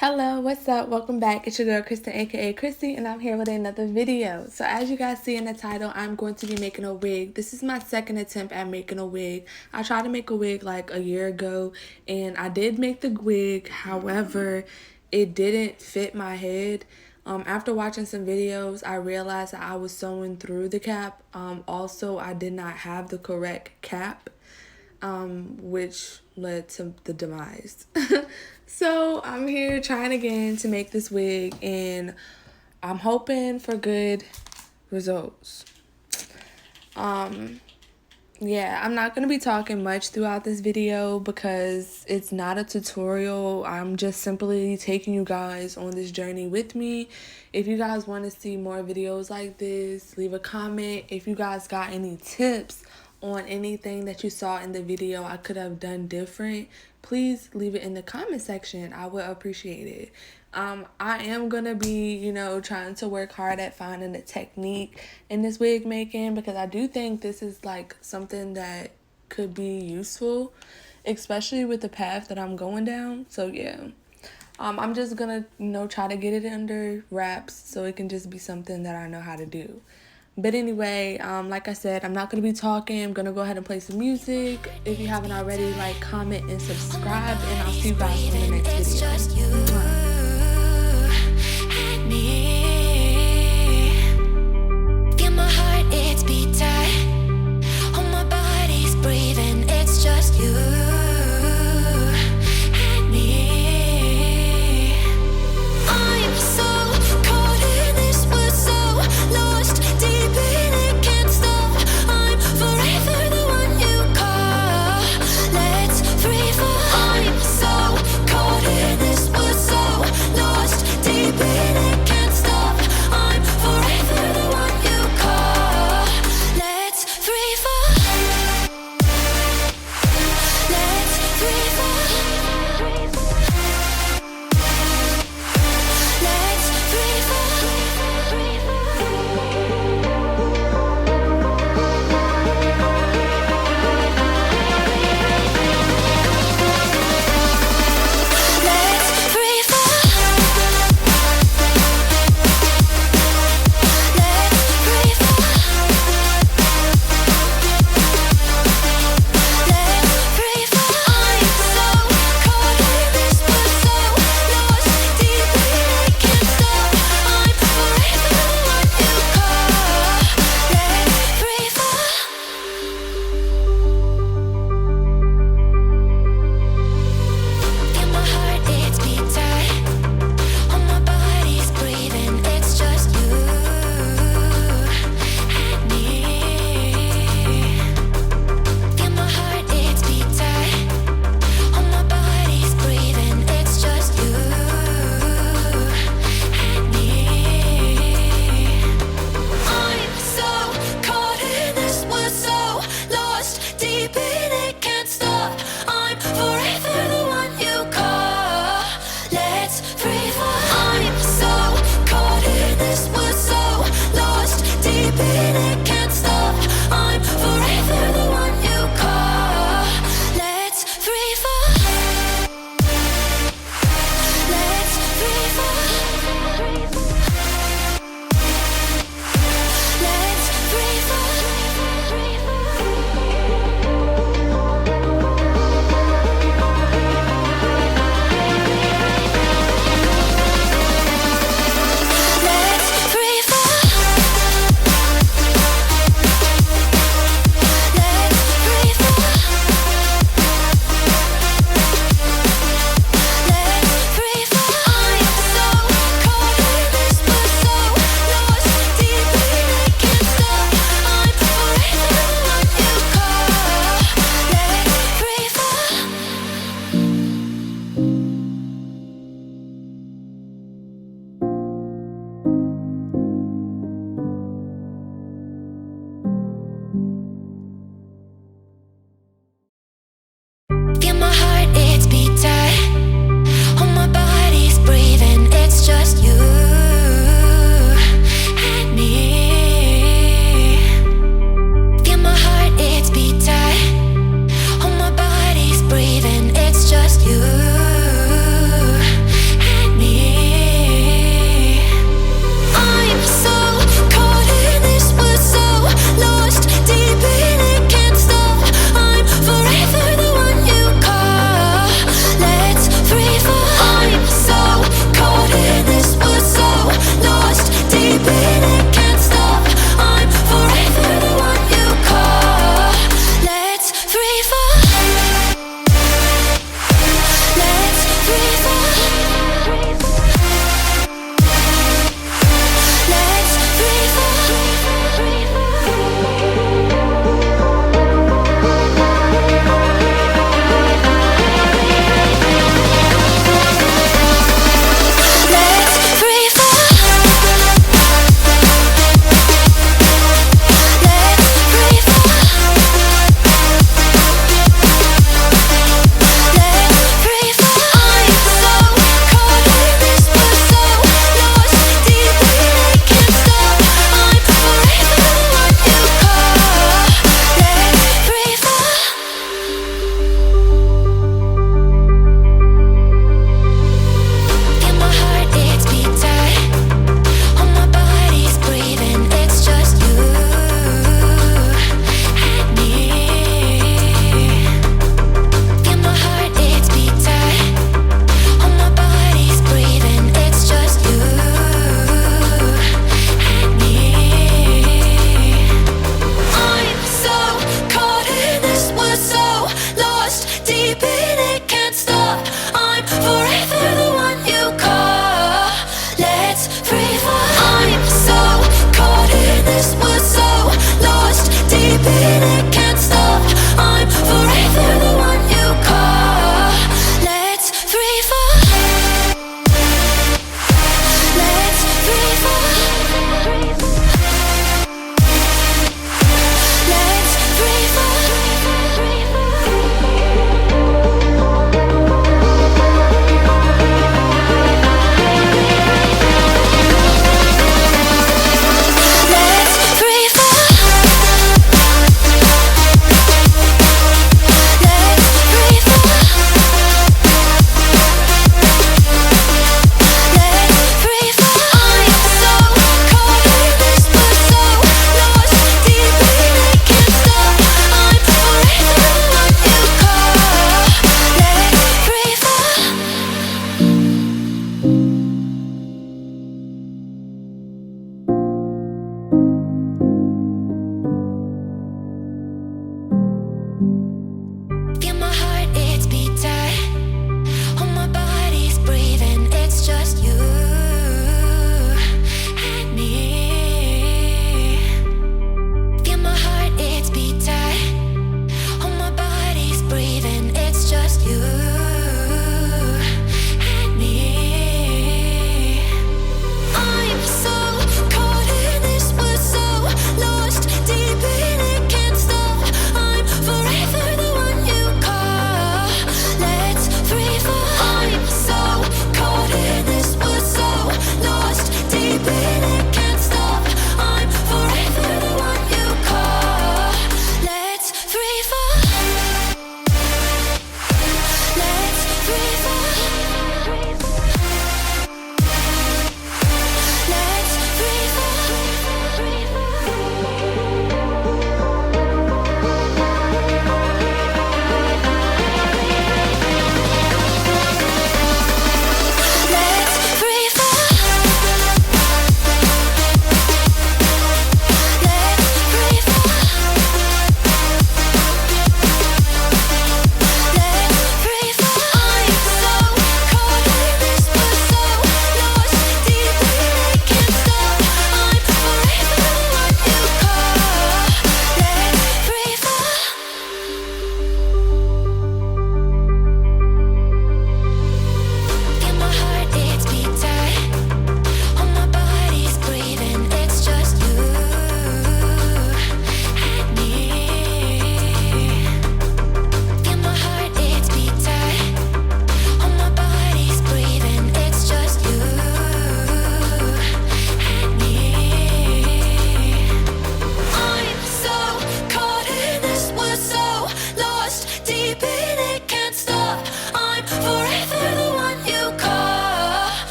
Hello, what's up? Welcome back. It's your girl Kristen, aka Chrissy, and I'm here with another video. So as you guys see in the title, I'm going to be making a wig. This is my second attempt at making a wig. I tried to make a wig like a year ago, and I did make the wig. However, it didn't fit my head. After watching some videos, I realized that I was sewing through the cap. Also, I did not have the correct cap. Which led to the demise. So I'm here trying again to make this wig, and I'm hoping for good results. Yeah, I'm not going to be talking much throughout this video because it's not a tutorial. I'm just simply taking you guys on this journey with me. If you guys want to see more videos like this, leave a comment. If you guys got any tips on anything that you saw in the video I could have done different, please leave it in the comment section. I would appreciate it. I am gonna be, trying to work hard at finding a technique in this wig making, because I do think this is like something that could be useful, especially with the path that I'm going down. So yeah, I'm just gonna try to get it under wraps so it can just be something that I know how to do. But anyway, like I said, I'm not going to be talking. I'm going to go ahead and play some music. If you haven't already, like, comment, and subscribe. And I'll see you guys in the next video. Feel my heart, it's beat tight. All my body's breathing, it's just you.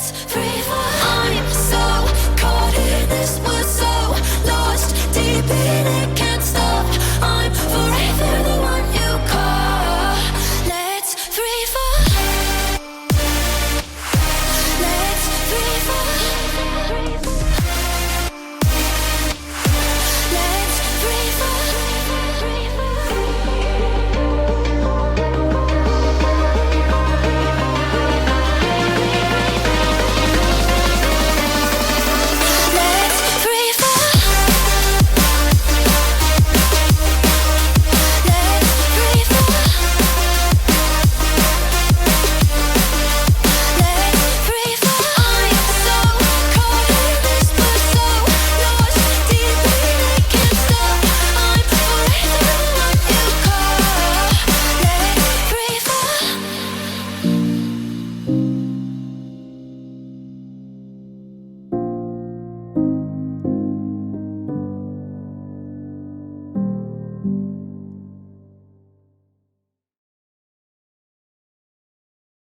us free.